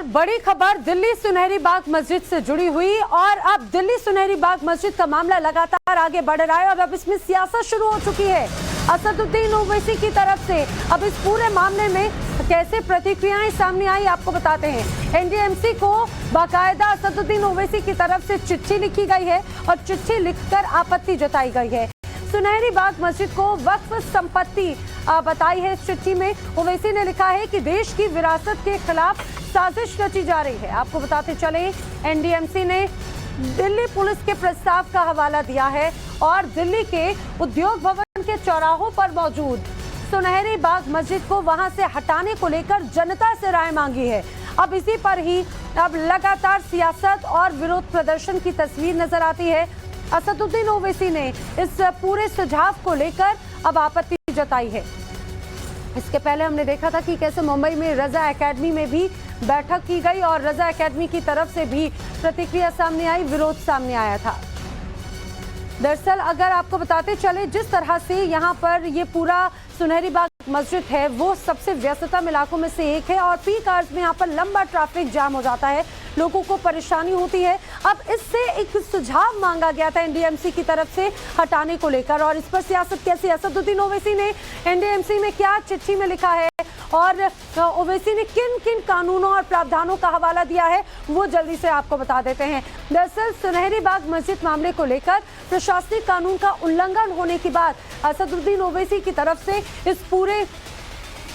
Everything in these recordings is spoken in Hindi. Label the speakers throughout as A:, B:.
A: बड़ी खबर दिल्ली सुनहरी बाग मस्जिद से जुड़ी हुई और अब दिल्ली सुनहरी बाग मस्जिद का मामला लगातार आगे बढ़ रहा है और अब इसमें सियासत शुरू हो चुकी है। असदुद्दीन ओवैसी की तरफ से अब इस पूरे मामले में कैसे प्रतिक्रियाएं सामने आई आपको बताते हैं। एनडीएमसी को बाकायदा असदुद्दीन ओवैसी की तरफ से चिट्ठी लिखी गई है और चिट्ठी लिखकर आपत्ति जताई गई है। सुनहरी बाग मस्जिद को वक्फ संपत्ति बताई है। इस चिट्ठी में ओवैसी ने लिखा है कि देश की विरासत के खिलाफ साजिश रची जा रही है। आपको बताते चले एनडीएमसी ने दिल्ली पुलिस के प्रस्ताव का हवाला दिया है और दिल्ली के उद्योग भवन के चौराहों पर मौजूद सुनहरी बाग मस्जिद को वहां से हटाने को लेकर जनता से राय मांगी है। अब इसी पर ही अब लगातार सियासत और विरोध प्रदर्शन की तस्वीर नजर आती है। असदुद्दीन ओवैसी ने इस पूरे सुझाव को लेकर अब आपत्ति जताई है। इसके पहले हमने देखा था कि कैसे मुंबई में रजा एकेडमी में भी बैठक की गई और रजा एकेडमी की तरफ से भी प्रतिक्रिया सामने आई, विरोध सामने आया था। दरअसल अगर आपको बताते चले जिस तरह से यहाँ पर ये पूरा सुनहरी बाग मस्जिद है वो सबसे व्यस्ततम इलाकों में से एक है और पीक आवर्स में यहाँ पर लंबा ट्रैफिक जाम हो जाता है, लोगों को परेशानी होती है। अब इससे एक सुझाव मांगा गया था एनडीएमसी की तरफ से हटाने को लेकर और इस पर सियासत कैसी। असदुद्दीन ओवैसी ने एनडीएमसी में क्या चिट्ठी में लिखा है और ओवैसी ने किन किन कानूनों और प्रावधानों का हवाला दिया है वो जल्दी से आपको बता देते हैं। दरअसल सुनहरी बाग मस्जिद मामले को लेकर प्रशासनिक कानून का उल्लंघन होने के बाद असदुद्दीन ओवैसी की तरफ से इस पूरे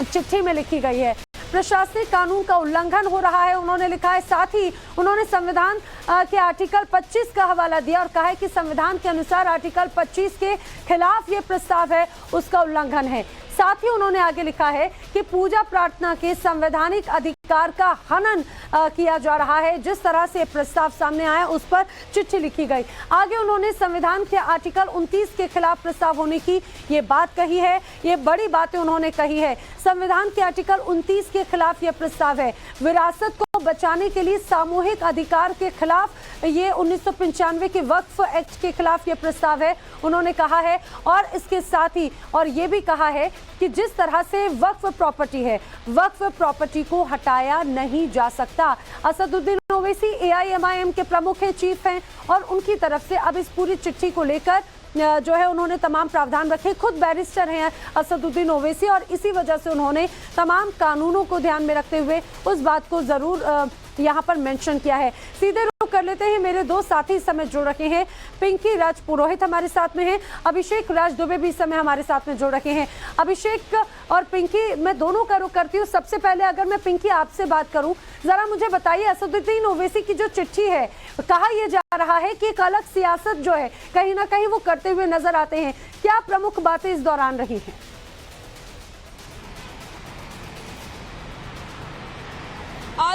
A: चिट्ठी में लिखी गई है। प्रशासनिक कानून का उल्लंघन हो रहा है उन्होंने लिखा है। साथ ही उन्होंने संविधान के आर्टिकल 25 का हवाला दिया और कहा है कि संविधान के अनुसार आर्टिकल 25 के खिलाफ ये प्रस्ताव है उसका उल्लंघन है। साथ ही उन्होंने आगे लिखा है कि पूजा प्रार्थना के संवैधानिक अधिकार का हनन किया जा रहा है। जिस तरह से प्रस्ताव सामने आया उस पर चिट्ठी लिखी गई। आगे उन्होंने संविधान के आर्टिकल 29 के खिलाफ प्रस्ताव होने की ये बात कही है। ये बड़ी बातें उन्होंने कही है। संविधान के आर्टिकल 29 के खिलाफ यह प्रस्ताव है। विरासत को बचाने के लिए सामूहिक अधिकार के खिलाफ ये 1995 के वक्फ एक्ट के खिलाफ ये प्रस्ताव है उन्होंने कहा है। और इसके साथ ही और ये भी कहा है कि जिस तरह से वक्फ प्रॉपर्टी है वक्फ प्रॉपर्टी को हटाया नहीं जा सकता। असदुद्दीन ओवैसी एआईएमआईएम के प्रमुख हैं, चीफ हैं और उनकी तरफ से अब इस पूरी चिट्ठी को लेकर जो है उन्होंने तमाम प्रावधान रखे। खुद बैरिस्टर हैं असदुद्दीन ओवैसी और इसी वजह से उन्होंने तमाम कानूनों को ध्यान में रखते हुए उस बात को जरूर यहाँ पर मेंशन किया है। सीधे रुख कर लेते हैं, मेरे दो साथी इस समय जुड़ रखे हैं। पिंकी राज पुरोहित हमारे साथ में हैं, अभिषेक राज दुबे भी इस समय हमारे साथ में जुड़ रखे हैं। अभिषेक और पिंकी मैं दोनों का रुख करती हूँ। सबसे पहले अगर मैं पिंकी आपसे बात करूँ, जरा मुझे बताइए असदुद्दीन ओवैसी की जो चिट्ठी है कहा यह जा रहा है कि एक अलग सियासत जो है कहीं ना कहीं वो करते हुए नजर आते हैं। क्या प्रमुख बातें इस दौरान रही हैं?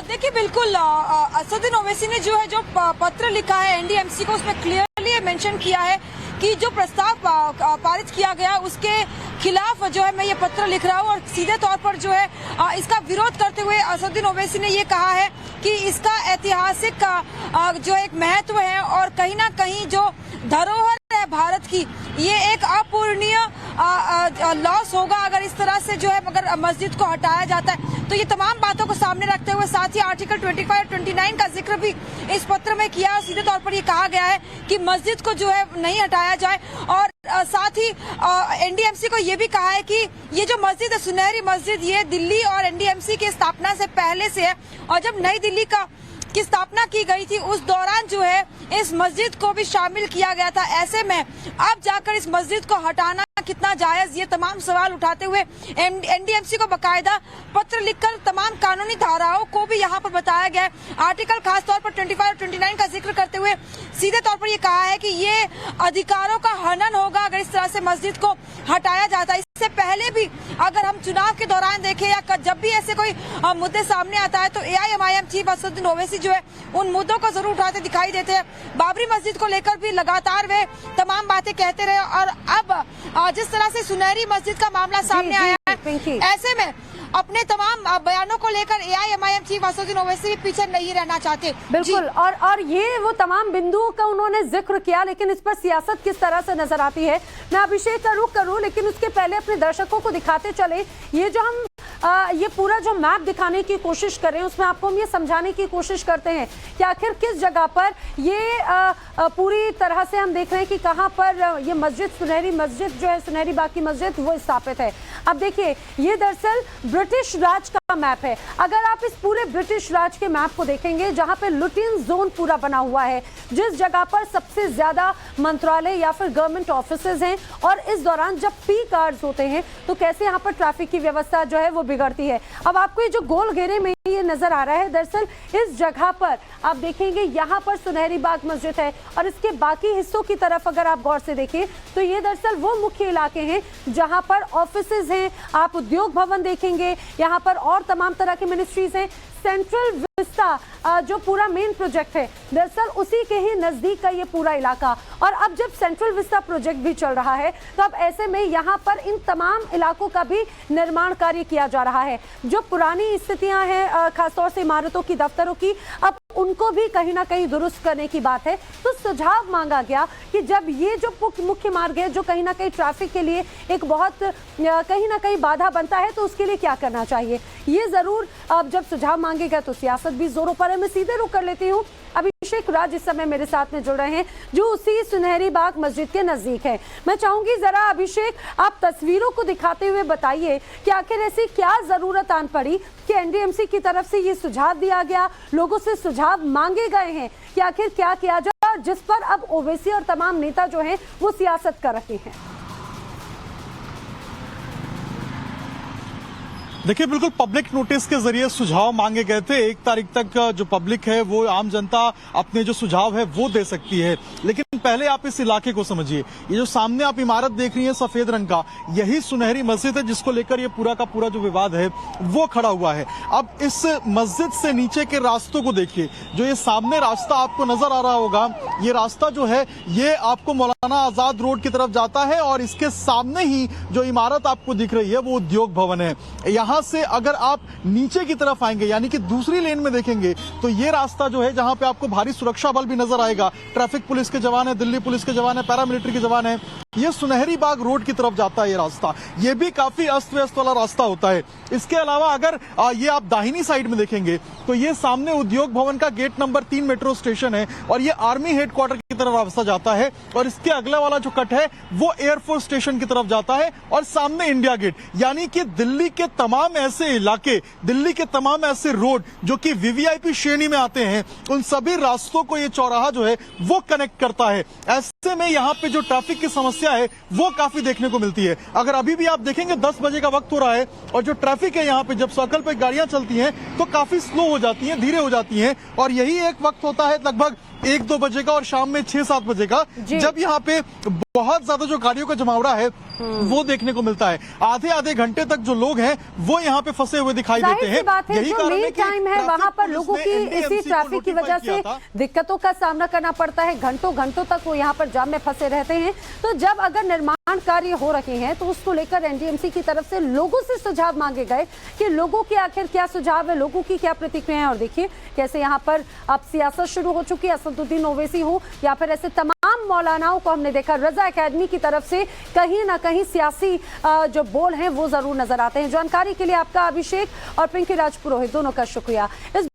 B: देखिए बिल्कुल असदुद्दीन ओवैसी ने जो है जो पत्र लिखा है एनडीएमसी को उसमें क्लियरली मेंशन किया है कि जो प्रस्ताव पारित किया गया उसके खिलाफ जो है मैं ये पत्र लिख रहा हूँ और सीधे तौर पर जो है इसका विरोध करते हुए असदुद्दीन ओवैसी ने ये कहा है कि इसका ऐतिहासिक जो एक महत्व है और कहीं ना कहीं जो धरोहर है भारत की ये एक अपूरणीय लॉस होगा अगर इस तरह से जो है अगर मस्जिद को हटाया जाता है। तो ये तमाम बातों को सामने रखते हुए साथ ही आर्टिकल 25 और 29 का जिक्र भी इस पत्र में किया है। सीधे तौर पर ये कहा गया है कि मस्जिद को जो है नहीं हटाया जाए और साथ ही एनडीएमसी को ये भी कहा है कि ये जो मस्जिद है सुनहरी मस्जिद ये दिल्ली और एनडीएमसी की स्थापना से पहले से है और जब नई दिल्ली की स्थापना की गई थी उस दौरान जो है इस मस्जिद को भी शामिल किया गया था। ऐसे में अब जाकर इस मस्जिद को हटाना कितना जायज, ये तमाम सवाल उठाते हुए एनडीएमसी को बकायदा पत्र लिखकर तमाम कानूनी धाराओं को भी यहाँ पर बताया गया है। आर्टिकल खास तौर पर 25 और 29 का जिक्र करते हुए सीधे तौर पर ये कहा है कि ये अधिकारों का हनन होगा अगर इस तरह से मस्जिद को हटाया जाता है। इससे पहले भी अगर हम चुनाव के दौरान देखें या जब भी ऐसे कोई मुद्दे सामने आता है तो एआईएमआईएम चीफ असदुद्दीन ओवैसी जो है उन मुद्दों को जरूर उठाते दिखाई देते हैं। बाबरी मस्जिद को लेकर भी लगातार वे तमाम बातें कहते रहे और अब जिस तरह से सुनहरी मस्जिद का मामला सामने आया है ऐसे में अपने तमाम बयानों को लेकर एआईएमआईएम चीफ असदुद्दीन ओवैसी पीछे नहीं रहना चाहते।
A: बिल्कुल और ये वो तमाम बिंदुओं का उन्होंने जिक्र किया, लेकिन इस पर सियासत किस तरह से नजर आती है मैं अभिषेक का रुख करूं, लेकिन उसके पहले अपने दर्शकों को दिखाते चले ये जो हम ये पूरा जो मैप दिखाने की कोशिश कर रहे हैं उसमें आपको हम ये समझाने की कोशिश करते हैं कि आखिर किस जगह पर ये पूरी तरह से हम देख रहे हैं कि कहां पर ये मस्जिद, सुनहरी मस्जिद जो है, सुनहरी बाग की मस्जिद, वो स्थापित है। अब देखिए, ये दरअसल ब्रिटिश राज का मैप है। अगर आप इस पूरे ब्रिटिश राज के मैप को देखेंगे, जहां पे लुटियन जोन पूरा बना हुआ है, जिस जगह पर सबसे ज्यादा मंत्रालय या फिर गवर्नमेंट ऑफिसेज हैं, और इस दौरान जब पीक आवर्स होते हैं तो कैसे यहाँ पर ट्रैफिक की व्यवस्था जो है वो बिगड़ती है। अब आपको ये जो गोल घेरे में ये नजर आ रहा है, दरअसल इस जगह पर आप देखेंगे यहाँ पर सुनहरी बाग मस्जिद है, और इसके बाकी हिस्सों की तरफ अगर आप गौर से देखें तो ये दरअसल वो मुख्य इलाके हैं जहां पर ऑफिसेज हैं, आप उद्योग भवन देखेंगे, यहाँ पर और तमाम तरह की मिनिस्ट्रीज हैं। सेंट्रल विस्टा जो पूरा मेन प्रोजेक्ट है, दरअसल उसी के ही नजदीक का ये पूरा इलाका। और अब जब सेंट्रल विस्टा प्रोजेक्ट भी चल रहा है तो अब ऐसे में यहाँ पर इन तमाम इलाकों का भी निर्माण कार्य किया जा रहा है। जो पुरानी स्थितियां हैं खासतौर से इमारतों की, दफ्तरों की, अब उनको भी कहीं ना कहीं दुरुस्त करने की बात है। तो सुझाव मांगा गया कि जब ये जो मुख्य मार्ग है जो कहीं ना कहीं ट्रैफिक के लिए एक बहुत कहीं ना कहीं बाधा बनता है, तो उसके लिए क्या करना चाहिए, ये जरूर अब जब सुझाव मांगे गए तो सियासत भी जोरों पर है। मैं सीधे रुक कर लेती हूँ, अभिषेक राज इस समय मेरे साथ में जुड़ रहे हैं जो उसी सुनहरी बाग मस्जिद के नजदीक है। मैं चाहूंगी जरा अभिषेक, आप तस्वीरों को दिखाते हुए बताइए कि आखिर ऐसी क्या जरूरत आन पड़ी कि एनडीएमसी की तरफ से ये सुझाव दिया गया, लोगों से सुझाव मांगे गए हैं कि आखिर क्या किया जाए, जिस पर अब ओवैसी और तमाम नेता जो हैं वो सियासत कर रहे हैं।
C: देखिए, बिल्कुल पब्लिक नोटिस के जरिए सुझाव मांगे गए थे। 1 तारीख तक जो पब्लिक है, वो आम जनता अपने जो सुझाव है वो दे सकती है। लेकिन पहले आप इस इलाके को समझिए। ये जो सामने आप इमारत देख रही है सफेद रंग का, यही सुनहरी मस्जिद है जिसको लेकर ये पूरा का पूरा जो विवाद है वो खड़ा हुआ है। अब इस मस्जिद से नीचे के रास्तों को देखिए। जो ये सामने रास्ता आपको नजर आ रहा होगा, ये रास्ता जो है ये आपको मौलाना आजाद रोड की तरफ जाता है, और इसके सामने ही जो इमारत आपको दिख रही है वो उद्योग भवन है। यहाँ से अगर आप नीचे की तरफ आएंगे, यानी कि दूसरी लेन में देखेंगे, तो ये रास्ता जो है जहां पे आपको भारी सुरक्षा बल भी नजर आएगा, ट्रैफिक पुलिस के जवान है, दिल्ली पुलिस के जवान है, पैरामिलिट्री के जवान है, ये सुनहरी बाग रोड की तरफ जाता है। ये रास्ता, ये भी काफी अस्त व्यस्त वाला रास्ता होता है। इसके अलावा अगर ये आप दाहिनी साइड में देखेंगे तो ये सामने उद्योग भवन का गेट नंबर 3 मेट्रो स्टेशन है, और ये आर्मी हेडक्वार्टर की तरफ रास्ता जाता है, और इसके अगला वाला जो कट है वो एयरफोर्स स्टेशन की तरफ जाता है, और सामने इंडिया गेट। यानी कि दिल्ली के तमाम ऐसे इलाके, दिल्ली के तमाम ऐसे रोड जो कि वीवीआईपी श्रेणी में आते हैं, उन सभी रास्तों को ये चौराहा जो है वो कनेक्ट करता है। ऐसे में यहाँ पे जो ट्रैफिक की समस्या है वो काफी देखने को मिलती है। अगर अभी भी आप देखेंगे 10 बजे का वक्त हो रहा है, और जो ट्रैफिक है यहाँ पे जब सर्कल पे गाड़ियां चलती हैं तो काफी स्लो हो जाती हैं, धीरे हो जाती हैं, और यही एक वक्त होता है लगभग 1-2 बजे का और शाम में 6-7 बजे का, जब यहाँ पे बहुत ज्यादा जो गाड़ियों का जमावड़ा है वो देखने को मिलता है। आधे घंटे तक जो लोग हैं वो यहाँ पे फंसे हुए दिखाई देते हैं।
A: यही जो मेन टाइम है वहां पर लोगों की इसी ट्रैफिक की वजह से दिक्कतों का सामना करना पड़ता है, घंटों तक वो यहाँ पर जाम में फंसे रहते हैं। तो जब अगर निर्माण कार्य हो रहे हैं तो उसको लेकर एनडीएमसी की तरफ से लोगों से सुझाव मांगे गए कि लोगों के आखिर क्या सुझाव है, लोगों की क्या प्रतिक्रिया है। और देखिए कैसे यहाँ पर अब सियासत शुरू हो चुकी है। असदुद्दीन ओवैसी हो या फिर ऐसे तमाम मौलानाओं को हमने देखा, रजा एकेडमी की तरफ से कहीं ना कहीं सियासी जो बोल हैं वो जरूर नजर आते हैं। जानकारी के लिए आपका अभिषेक और पिंकी राजपुरोहित दोनों का शुक्रिया। इस